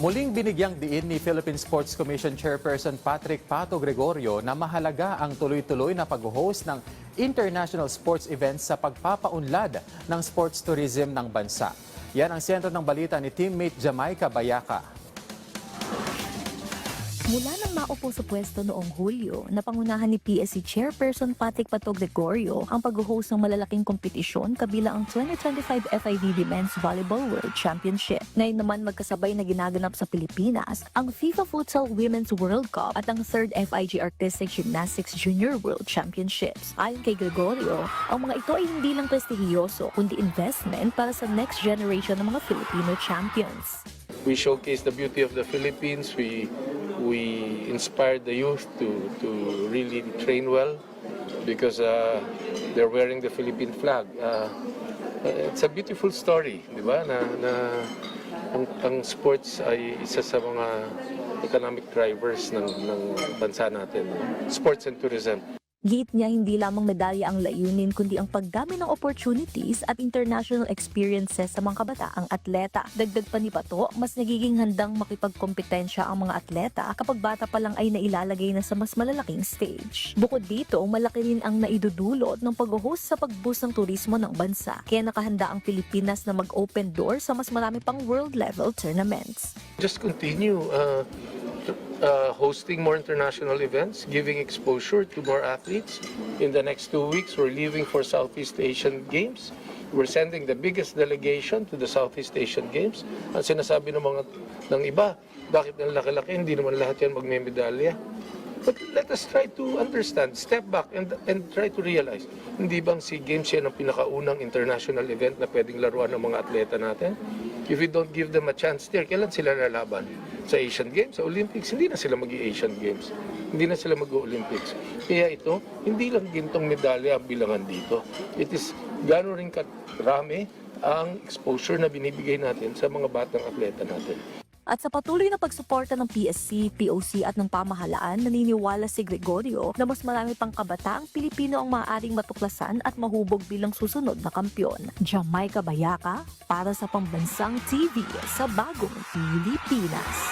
Muling binigyang diin ni Philippine Sports Commission Chairperson Patrick Pato Gregorio na mahalaga ang tuloy-tuloy na pag-host ng international sports events sa pagpapaunlad ng sports tourism ng bansa. Yan ang sentro ng balita ni teammate Jamaica Bayaca. Mula nang maupo sa pwesto noong Hulyo, napangunahan ni PSC Chairperson Patrick Pato Gregorio ang pag-host ng malalaking kompetisyon kabilang ang 2025 FIVB Men's Volleyball World Championship. Ngayon naman magkasabay na ginaganap sa Pilipinas ang FIFA Futsal Women's World Cup at ang 3rd FIG Artistic Gymnastics Junior World Championships. Ayon kay Gregorio, ang mga ito ay hindi lang prestigiyoso kundi investment para sa next generation ng mga Filipino champions. We showcase the beauty of the Philippines. We inspire the youth to really train well because they're wearing the Philippine flag. It's a beautiful story, di ba? Na ang sports ay isa sa mga economic drivers ng bansa natin. Sports and tourism. Gate niya hindi lamang medalya ang layunin kundi ang pagdami ng opportunities at international experiences sa mga kabataang atleta. Dagdag pa ni Pato, mas nagiging handang makipagkompetensya ang mga atleta kapag bata pa lang ay nailalagay na sa mas malalaking stage. Bukod dito, malaki rin ang naidudulot ng pag-host sa pag-boost ng turismo ng bansa. Kaya nakahanda ang Pilipinas na mag-open door sa mas marami pang world-level tournaments. Just continue hosting more international events, giving exposure to more athletes. In the next 2 weeks, we're leaving for Southeast Asian Games. We're sending the biggest delegation to the Southeast Asian Games. Ang sinasabi ng iba, bakit ang laki-laki, hindi naman lahat yan magmemedalya. But let us try to understand, step back and try to realize, hindi bang SEA Games yan ang pinakaunang international event na pwedeng laruan ng mga atleta natin? If we don't give them a chance there, kailan sila lalaban? Sa Asian Games, sa Olympics, hindi na sila mag-i-Asian Games. Hindi na sila mag-o-Olympics. Kaya ito, hindi lang gintong medalya ang bilangan dito. It is gano'n rin karami ang exposure na binibigay natin sa mga batang atleta natin. At sa patuloy na pagsuporta ng PSC, POC at ng pamahalaan, naniniwala si Gregorio na mas marami pang kabataang Pilipino ang maaaring matuklasan at mahubog bilang susunod na kampyon. Jamaica Bayaca para sa Pambansang TV sa Bagong Pilipinas.